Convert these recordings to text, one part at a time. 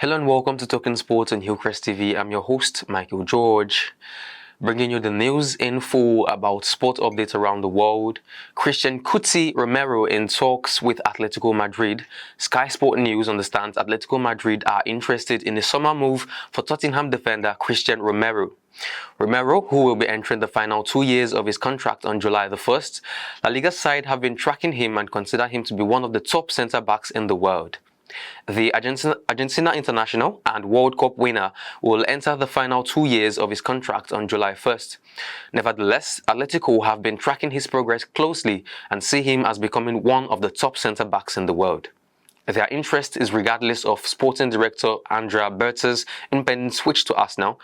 Hello and welcome to Talking Sports on Hillcrest TV. I'm your host, Michael George, bringing you the news info about sport updates around the world. Christian Cuti Romero in talks with Atletico Madrid. Sky Sport News understands Atletico Madrid are interested in a summer move for Tottenham defender Christian Romero. Romero, who will be entering the final 2 years of his contract on July the 1st, La Liga side have been tracking him and consider him to be one of the top centre-backs in the world. The Argentina international and World Cup winner will enter the final 2 years of his contract on July 1st. Nevertheless, Atletico have been tracking his progress closely and see him as becoming one of the top centre-backs in the world. Their interest is regardless of sporting director Andrea Berta's impending switch to Arsenal.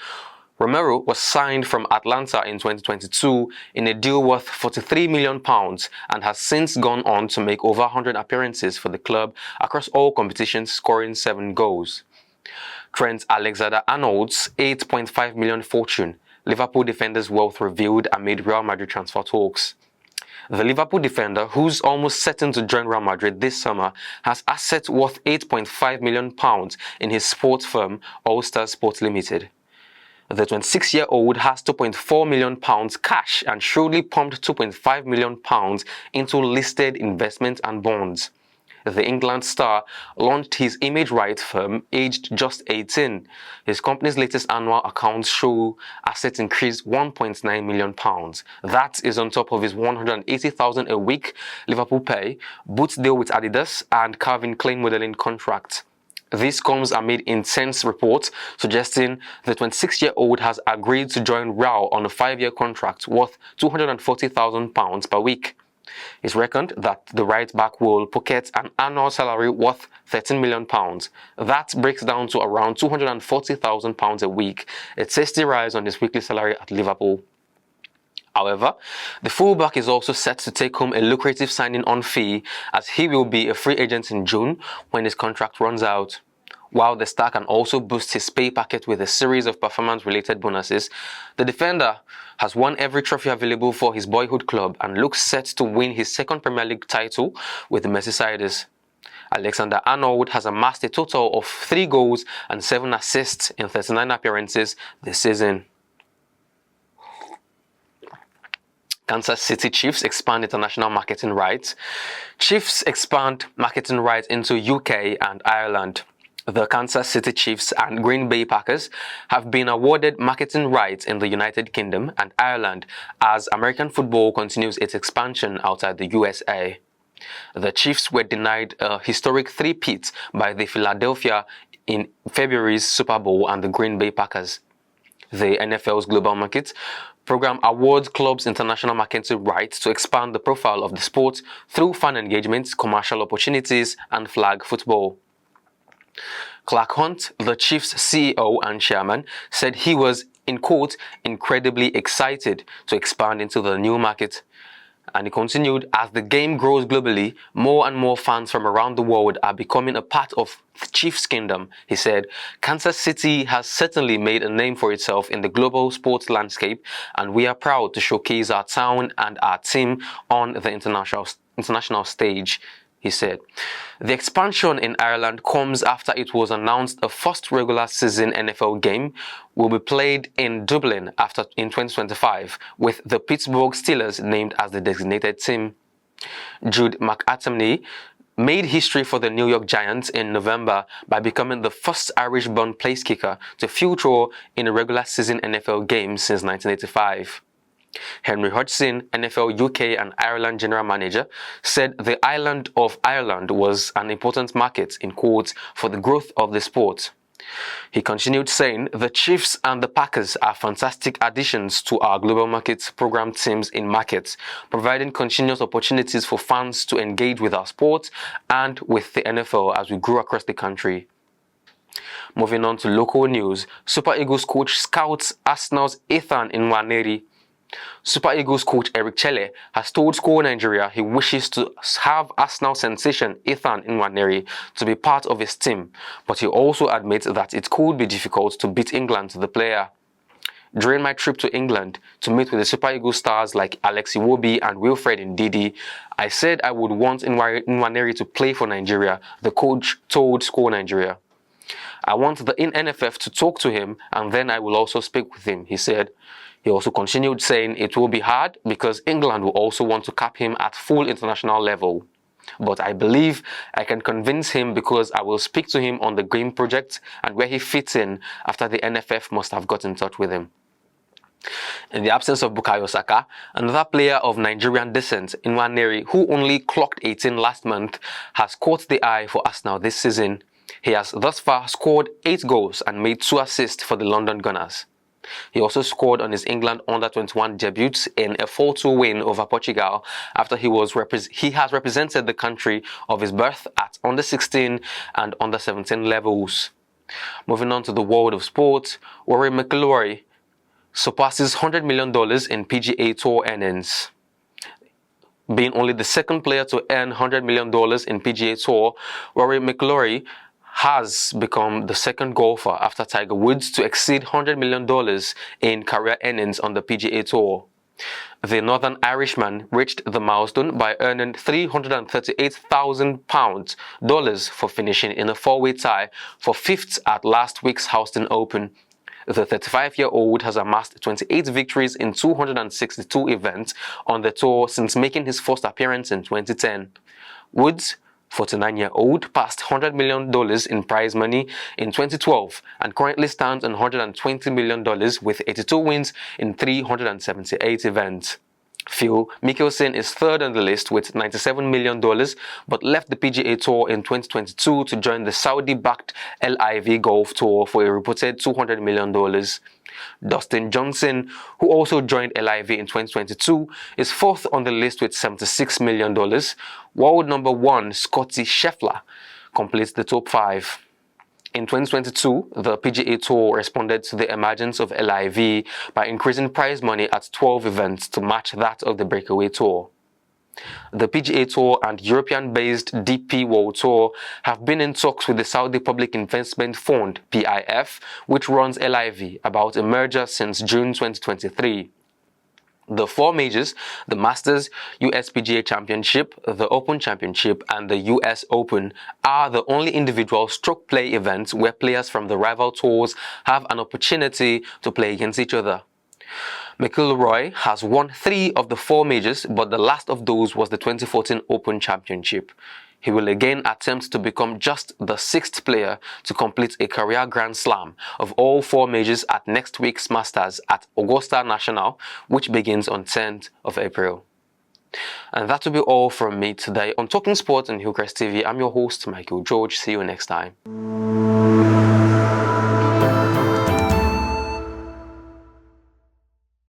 Romero was signed from Atlanta in 2022 in a deal worth £43 million and has since gone on to make over 100 appearances for the club across all competitions, scoring 7 goals. Trent Alexander-Arnold's £8.5 million fortune, Liverpool defender's wealth revealed amid Real Madrid transfer talks. The Liverpool defender, who's almost certain to join Real Madrid this summer, has assets worth £8.5 million in his sports firm, All Star Sports Limited. The 26-year-old has £2.4 million cash and shrewdly pumped £2.5 million into listed investments and bonds. The England star launched his image rights firm aged just 18. His company's latest annual accounts show assets increased £1.9 million. That is on top of his £180,000 a week Liverpool pay, boots deal with Adidas, and Calvin Klein modeling contract. This comes amid intense reports suggesting the 26-year-old has agreed to join Real on a 5-year contract worth £240,000 per week. It's reckoned that the right-back will pocket an annual salary worth £13 million. That breaks down to around £240,000 a week, a tasty rise on his weekly salary at Liverpool. However, the fullback is also set to take home a lucrative signing-on fee as he will be a free agent in June when his contract runs out. While the star can also boost his pay packet with a series of performance-related bonuses, the defender has won every trophy available for his boyhood club and looks set to win his second Premier League title with the Merseyside. Alexander-Arnold has amassed a total of 3 goals and 7 assists in 39 appearances this season. Kansas City Chiefs expand international marketing rights. Chiefs expand marketing rights into UK and Ireland. The Kansas City Chiefs and Green Bay Packers have been awarded marketing rights in the United Kingdom and Ireland as American football continues its expansion outside the USA. The Chiefs were denied a historic three-peat by the Philadelphia in February's Super Bowl and the Green Bay Packers. The NFL's global market program awards clubs international marketing rights to expand the profile of the sport through fan engagements, commercial opportunities, and flag football. Clark Hunt, the Chiefs' CEO and chairman, said he was, in quote, incredibly excited to expand into the new market. And he continued, as the game grows globally, more and more fans from around the world are becoming a part of the Chiefs' kingdom. He said, Kansas City has certainly made a name for itself in the global sports landscape, and we are proud to showcase our town and our team on the international stage, he said. The expansion in Ireland comes after it was announced a first regular season NFL game will be played in Dublin in 2025, with the Pittsburgh Steelers named as the designated team. Jude McAtamney made history for the New York Giants in November by becoming the first Irish-born place kicker to feature in a regular season NFL game since 1985. Henry Hodgson, NFL UK and Ireland general manager, said the island of Ireland was an important market, in quotes, for the growth of the sport. He continued saying, the Chiefs and the Packers are fantastic additions to our global markets program teams in markets, providing continuous opportunities for fans to engage with our sport and with the NFL as we grow across the country. Moving on to local news, Super Eagles coach scouts Arsenal's Ethan Nwaneri. Super Eagles coach Eric Chelle has told Score Nigeria he wishes to have Arsenal sensation Ethan Nwaneri to be part of his team, but he also admits that it could be difficult to beat England to the player. During my trip to England to meet with the Super Eagles stars like Alex Iwobi and Wilfred Ndidi, I said I would want Nwaneri to play for Nigeria, the coach told Score Nigeria. "I want the NFF to talk to him and then I will also speak with him," he said. He also continued saying it will be hard because England will also want to cap him at full international level. "But I believe I can convince him because I will speak to him on the game project and where he fits in after the NFF must have got in touch with him." In the absence of Bukayo Saka, another player of Nigerian descent, Nwaneri, who only clocked 18 last month, has caught the eye for Arsenal this season. He has thus far scored 8 goals and made 2 assists for the London Gunners. He also scored on his England under-21 debut in a 4-2 win over Portugal after he has represented the country of his birth at under-16 and under-17 levels. Moving on to the world of sport, Rory McIlroy surpasses $100 million in PGA Tour earnings. Being only the second player to earn $100 million in PGA Tour, Rory McIlroy has become the second golfer after Tiger Woods to exceed $100 million in career earnings on the PGA Tour. The Northern Irishman reached the milestone by earning $338,000 for finishing in a 4-way tie for 5th at last week's Houston Open. The 35-year-old has amassed 28 victories in 262 events on the tour since making his first appearance in 2010. Woods, 49-year-old, passed $100 million in prize money in 2012 and currently stands on $120 million with 82 wins in 378 events. Phil Mickelson is third on the list with $97 million, but left the PGA Tour in 2022 to join the Saudi-backed LIV Golf Tour for a reported $200 million. Dustin Johnson, who also joined LIV in 2022, is fourth on the list with $76 million. World number 1, Scottie Scheffler, completes the top 5. In 2022, the PGA Tour responded to the emergence of LIV by increasing prize money at 12 events to match that of the Breakaway Tour. The PGA Tour and European-based DP World Tour have been in talks with the Saudi Public Investment Fund (PIF), which runs LIV, about a merger since June 2023. The 4 majors, the Masters, USPGA Championship, the Open Championship, and the US Open, are the only individual stroke play events where players from the rival tours have an opportunity to play against each other. McIlroy has won 3 of the 4 majors, but the last of those was the 2014 Open Championship. He will again attempt to become just the 6th player to complete a career Grand Slam of all 4 majors at next week's Masters at Augusta National, which begins on 10th of April. And that will be all from me today on Talking Sports on Hillcrest TV. I'm your host, Michael George. See you next time.